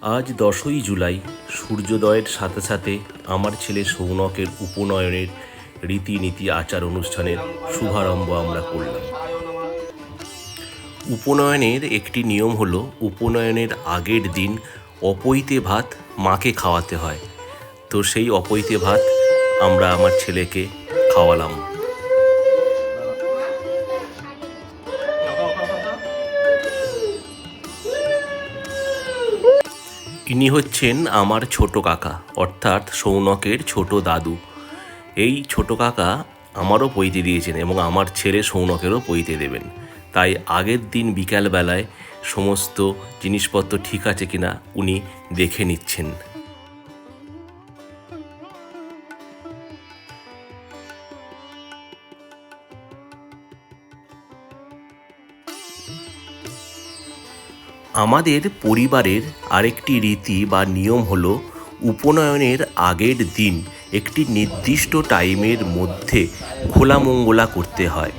আজ 10ই জুলাই। সূর্যোদয়ের সাথে সাথে আমার ছেলে সৌনকের উপনয়নের রীতিনীতি আচার অনুষ্ঠানের শুভারম্ভ আমরা করলাম। উপনয়নের একটি নিয়ম হলো উপনয়নের আগের দিন অপৈতে ভাত মাকে খাওয়াতে হয়। তো সেই অপৈতে ভাত আমরা আমার ছেলেকে খাওয়ালাম। ইনি হচ্ছেন আমার ছোট কাকা, অর্থাৎ সৌনকের ছোট দাদু। এই ছোট কাকা আমারও পৈতে দিয়েছেন এবং আমার ছেলে সৌনকেরও পৈতে দেবেন। তাই আগের দিন বিকালবেলায় সমস্ত জিনিসপত্র ঠিক আছে কিনা উনি দেখে নিচ্ছেন। আমাদের পরিবারের আরেকটি রীতি বা নিয়ম হলো উপনয়নের আগের দিন একটি নির্দিষ্ট টাইমের মধ্যে খোলা মঙ্গলা করতে হয়।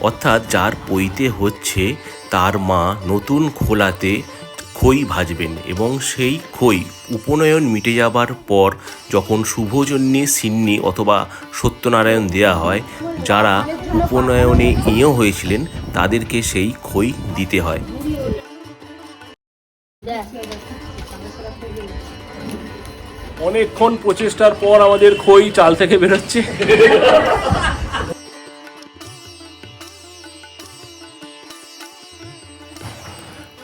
অর্থাৎ যার পৈতে হচ্ছে তার মা নতুন খোলাতে খই ভাজবেন এবং সেই খই উপনয়ন মিটে যাবার পর যখন শুভজন্যে সিন্নি অথবা সত্যনারায়ণ দেয়া হয়, যারা উপনয়নে ইয়েও হয়েছিলেন তাদেরকে সেই খই দিতে হয়। অনেকক্ষণ প্রচেষ্টার পর আমাদের খই চাল থেকে বেরোচ্ছে।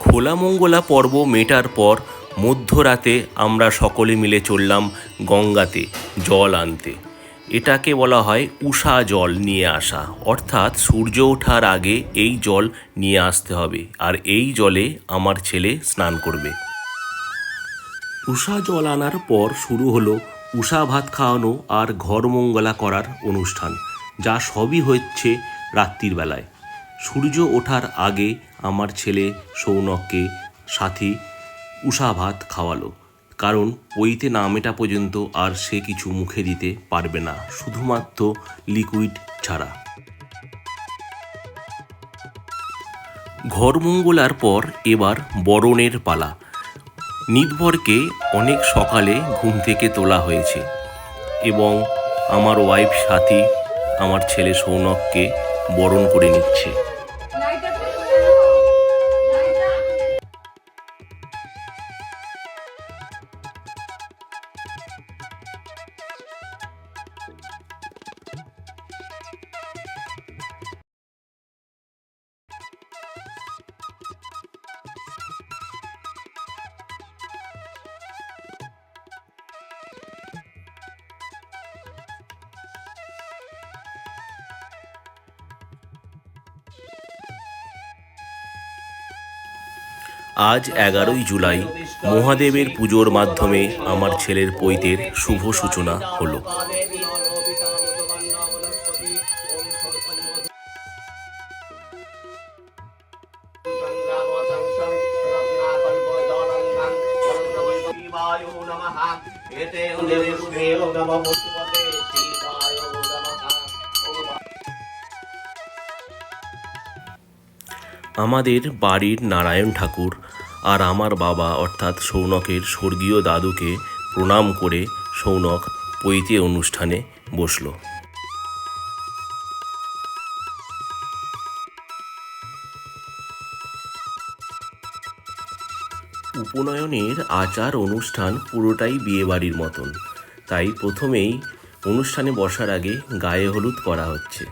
খোলা মঙ্গলা পর্ব মেটার পর মধ্যরাতে আমরা সকলে মিলে চললাম গঙ্গাতে জল আনতে। এটাকে বলা হয় উষা জল নিয়ে আসা, অর্থাৎ সূর্য ওঠার আগে এই জল নিয়ে আসতে হবে, আর এই জলে আমার ছেলে স্নান করবে। উষা জল আনার পর শুরু হলো উষা ভাত খাওয়ানো আর ঘর মঙ্গলা করার অনুষ্ঠান, যা সবই হচ্ছে রাত্রির বেলায়। সূর্য ওঠার আগে আমার ছেলে সৌনককে সাথী উষা ভাত খাওয়ালো, কারণ পৈতে না মেটা পর্যন্ত আর সে কিছু মুখে দিতে পারবে না, শুধুমাত্র লিকুইড ছাড়া। ঘর মঙ্গলার পর এবার বরণের পালা। নির্ভরকে অনেক সকালে ঘুম থেকে তোলা হয়েছে এবং আমার ওয়াইফ সাথী আমার ছেলে সৌনককে বরণ করে নিচ্ছে। আজ 11ই জুলাই। মহাদেবের পুজোর মাধ্যমে আমার ছেলের পৈতের শুভ সূচনা হলো। আমাদের বাড়ির নারায়ণ ঠাকুর আর আমার বাবা অর্থাৎ সৌনকের স্বর্গীয় দাদুকে প্রণাম করে সৌনক পৈতে অনুষ্ঠানে বসল। উপনয়নের আচার অনুষ্ঠান পুরোটাই বিয়েবাড়ির মতন, তাই প্রথমেই অনুষ্ঠানে বসার আগে গায়ে হলুদ করা হচ্ছে।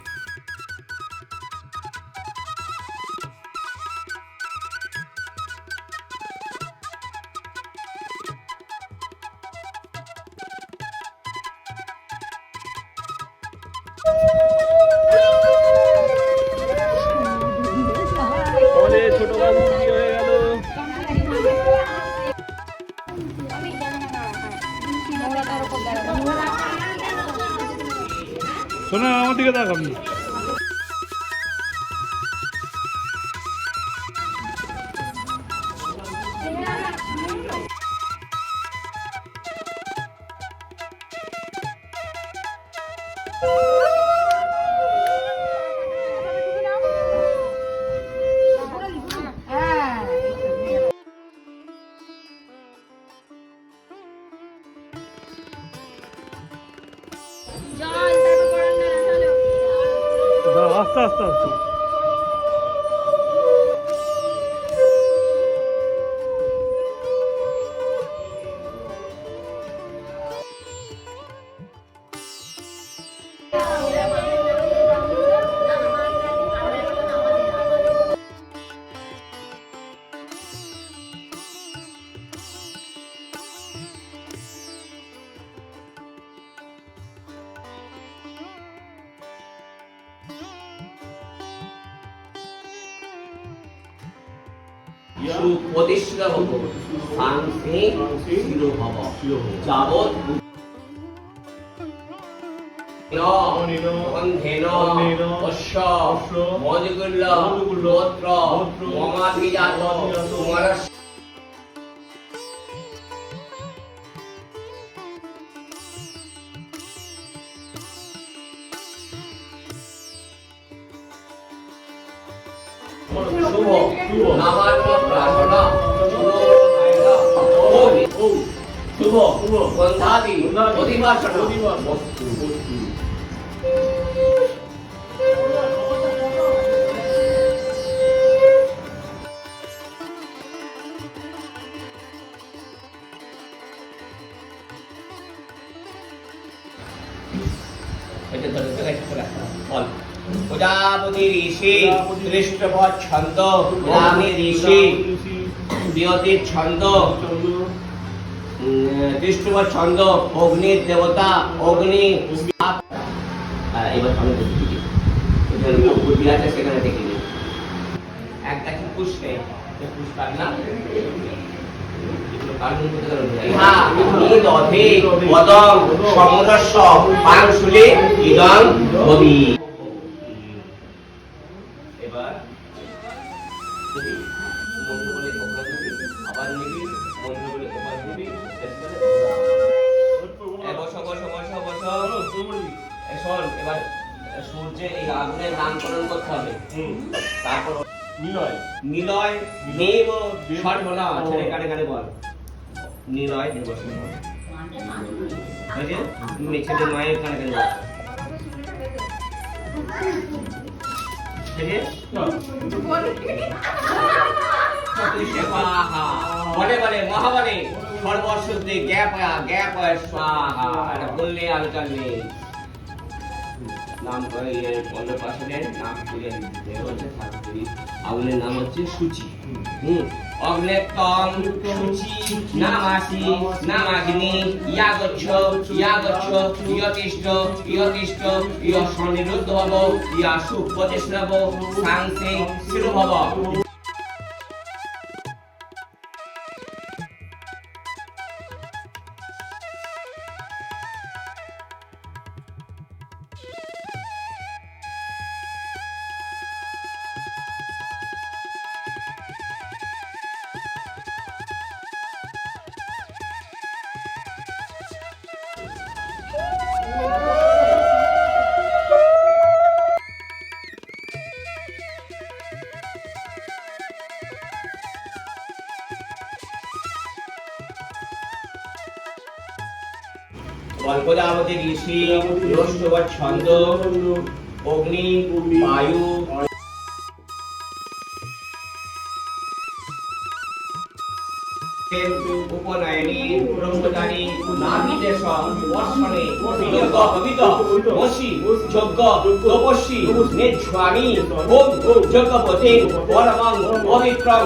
ছোট বাবু বিয়ে হয়ে গেল। শোনো আমার দিকে তাকাবি। আস্তে আস্তে। সুপ্রতিষ্ঠিত হব শান্তি শিরোভব যাবৎ গন্ধেন অশ্ব মধুগুল্য গোত্র মমাভিজাত তোমার শুভ নামান্য প্রার্থনা শুভ গন্ধাদি অধিবাসন প্রজাপতি ঋষি দৃষ্টভট ছন্দ রামী ঋষি বিয়তির ছন্দ দৃষ্টভট ছন্দ অগ্নির দেবতা অগ্নি এবার আমি আছে সেখানে দেখে নিই একটা কি পুষ্পে পুষ্পার না সমুদ্রস্য পাংশুলে ইদং ভবি এবার বন্ধু বলে ওখানে দিবি আবার নিবি বন্ধু বলে ওখানে দিবি বসো বসো বসো বসো শোন এবার সূর্যের এই আগুনের নামকরণ করতে হবে তারপর নিলয় নিলয় দেব সর্বনা ছেলে কানে কানে বল নিলয় দেব সর্বনা ছেলে মায়ের কানে কানে বল বলে বলে মহাবলে সর্বশুদ্ধি জ্ঞাপ স্বাহা এটা বললে আলোচনা নেই নাম করে অন্নপ্রাশনের নাম করে হচ্ছে শাস্ত্রী আগুনের নাম হচ্ছে সূচি অগ্নেত্তম সূচি নামাসি নামাগ্নি ইয়াগচ্ছ ইয়াগচ্ছ ইয়তিষ্ঠ ইয়তিষ্ঠ ইয় সনিরুদ্ধ ভব ইয়া সুপ্রতিষ্ঠিত ভব সাংসে শিরোভব প্রজাপতি ঋষি রষ্টবৎ ছন্দ অগ্নি বায়ু উপনয়নী ব্রহ্মচারী নাভিদেশ বর্ষণে যজ্ঞ পবিত বশী যজ্ঞ তপস্বী নির্ঝানী হোম যজ্ঞপতি পরমং পবিত্রং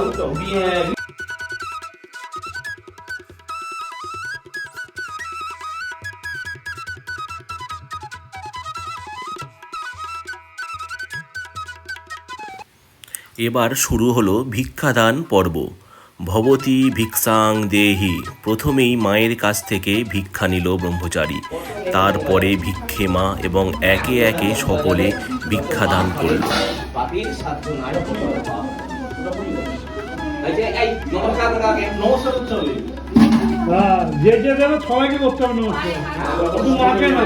এবার শুরু হলো ভিক্ষাদান পর্ব। ভবতী ভিক্ষাং দেহি। প্রথমেই মায়ের কাছ থেকে ভিক্ষা নিল ব্রহ্মচারী, তারপরে ভিক্ষে মা এবং একে একে সকলে ভিক্ষাদান করল। যে যে দেবে সবাইকে করতে হবে নমস্কার, শুধু মাকে না,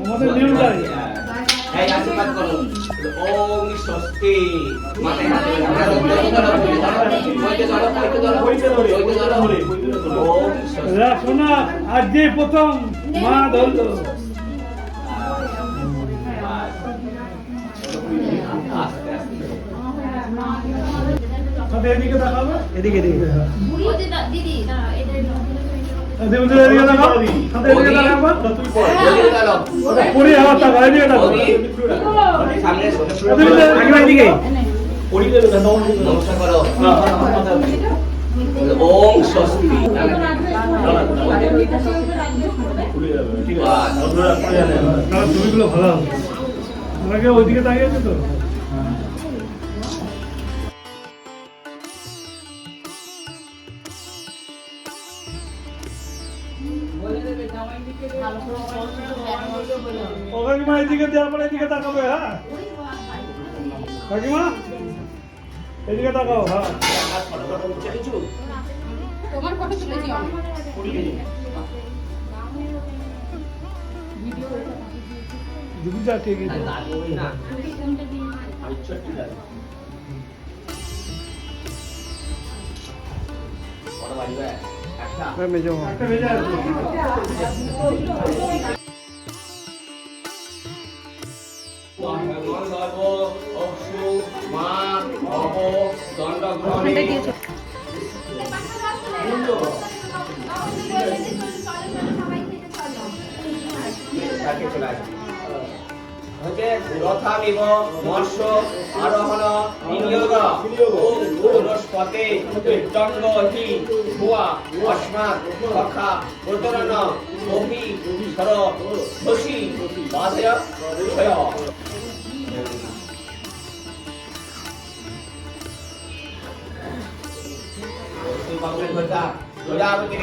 আমাদের নিয়মটাই। আশীর্বাদ করুন। ওম স্বস্তি মাথায় হাত শোনা আজ যে প্রথম মা ধরল হাতে এদিকে দেখাবে, এদিকে এদিকে হ্যাঁ। দিদি দাঁড়াও, এটা দেবুদের এদিকে দেখাও, হাতে এদিকে দেখাবো। বলির গেল ওটা পুরি আবার টাকা এদিকে দেখাও। সামনে এসো। দেবুদের কাকিমা এদিকে নমস্কার করো। ওম স্বস্তি। না, ছবিগুলো ভালো হবে। তোমাকে ওইদিকে তাকিয়েছে তো। ও কাকিমা এদিকে দেওয়ার পরে এদিকে তাকাবে, হ্যাঁ কাকিমা এদিকে তাকাও, হ্যাঁ তোমার ফটো তুলেছি আমি। দিদি যা কে গেছে মেজো একটা ভেজা আছে। রথামিব মৎস্য আরোহণ বিনিয়োগ বনস্পতে দণ্ড হি ভুয়া অস্মাৎ সখা প্রতরণ অভি সর দোষী বাধয় বিষয়। প্রজাপতি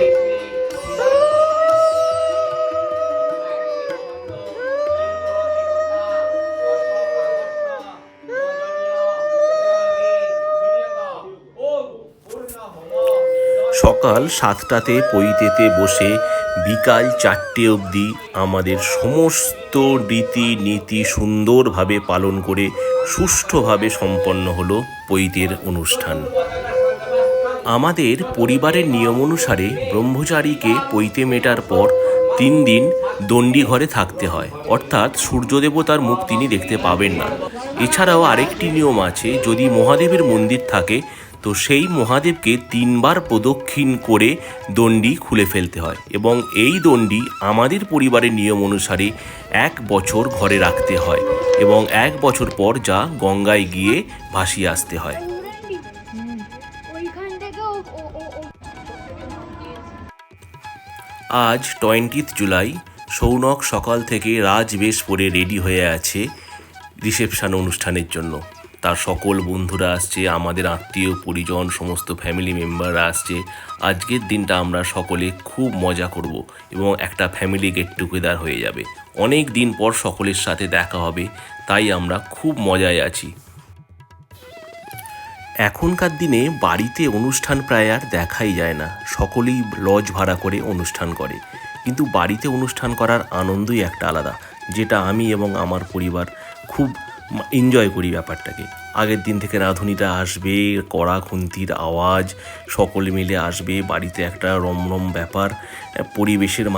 সকাল 7টাতে পৈতেতে বসে বিকাল 4টে অবধি আমাদের সমস্ত রীতিনীতি সুন্দরভাবে পালন করে সুষ্ঠুভাবে সম্পন্ন হলো পৈতের অনুষ্ঠান। আমাদের পরিবারের নিয়ম অনুসারে ব্রহ্মচারীকে পৈতে মেটার পর 3 দিন দণ্ডি ঘরে থাকতে হয়, অর্থাৎ সূর্যদেবতার মুখ তিনি দেখতে পাবেন না। এছাড়াও আরেকটি নিয়ম আছে, যদি মহাদেবের মন্দির থাকে তো সেই মহাদেবকে 3 বার প্রদক্ষিণ করে দণ্ডি খুলে ফেলতে হয়, এবং এই দণ্ডি আমাদের পরিবারের নিয়ম অনুসারে 1 বছর ঘরে রাখতে হয় এবং 1 বছর পর যা গঙ্গায় গিয়ে ভাসিয়ে আসতে হয়। আজ 20 জুলাই। সৌনক সকাল থেকে রাজবেশ পরে রেডি হয়ে আছে রিসেপশন অনুষ্ঠানের জন্য। তার সকল বন্ধুরা আসছে, আমাদের আত্মীয় পরিজন সমস্ত ফ্যামিলি মেম্বাররা আসছে। আজকের দিনটা আমরা সকলে খুব মজা করব এবং একটা ফ্যামিলি গেট টুগেদার হয়ে যাবে। অনেক দিন পর সকলের সাথে দেখা হবে, তাই আমরা খুব মজায় আছি। এখনকার দিনে বাড়িতে অনুষ্ঠান প্রায় আর দেখাই যায় না, সকলেই লজ ভাড়া করে অনুষ্ঠান করে। কিন্তু বাড়িতে অনুষ্ঠান করার আনন্দই একটা আলাদা, যেটা আমি এবং আমার পরিবার খুব এনজয় করি ব্যাপারটাকে। আগের দিন থেকে রাঁধুনিটা আসবে, কড়া খুন্তির আওয়াজ, সকলে মিলে আসবে, বাড়িতে একটা রমরম ব্যাপার, পরিবেশের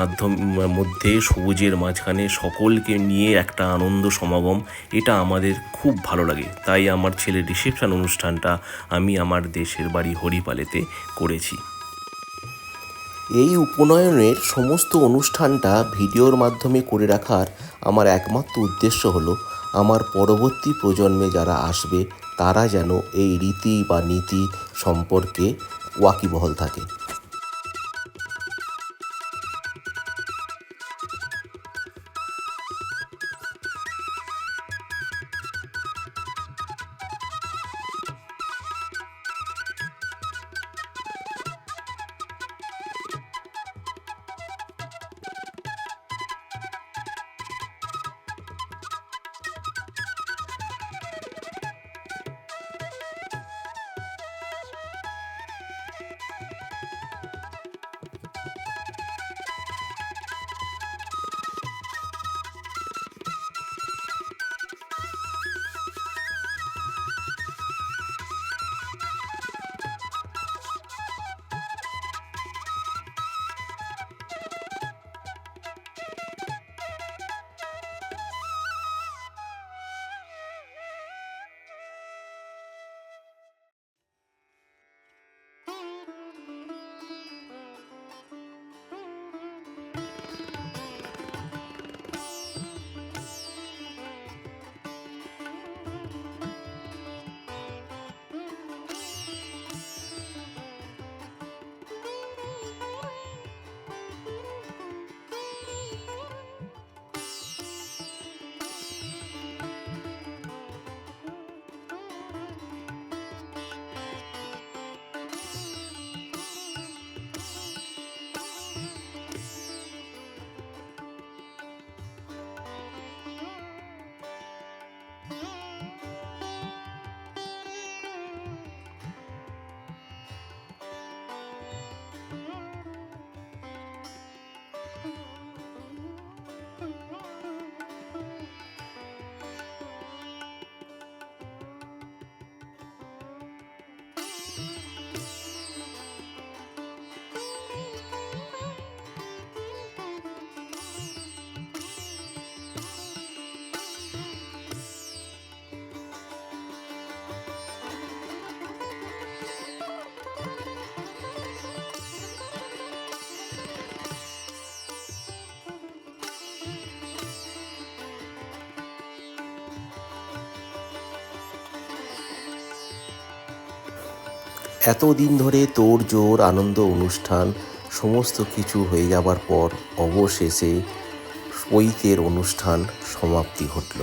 মধ্যে সবুজের মাঝখানে সকলকে নিয়ে একটা আনন্দ সমাগম, এটা আমাদের খুব ভালো লাগে। তাই আমার ছেলের রিসেপশন অনুষ্ঠানটা আমি আমার দেশের বাড়ি হরিপালেতে করেছি। এই উপনয়নের সমস্ত অনুষ্ঠানটা ভিডিওর মাধ্যমে করে রাখার আমার একমাত্র উদ্দেশ্য হলো আমার পরবর্তী প্রজন্মে যারা আসবে তারা যেন এই রীতি বা নীতি সম্পর্কে ওয়াকিবহাল থাকে। এতদিন ধরে তোড়জোড় আনন্দ অনুষ্ঠান সমস্ত কিছু হয়ে যাবার পর অবশেষে পৈতের অনুষ্ঠান সমাপ্তি ঘটল।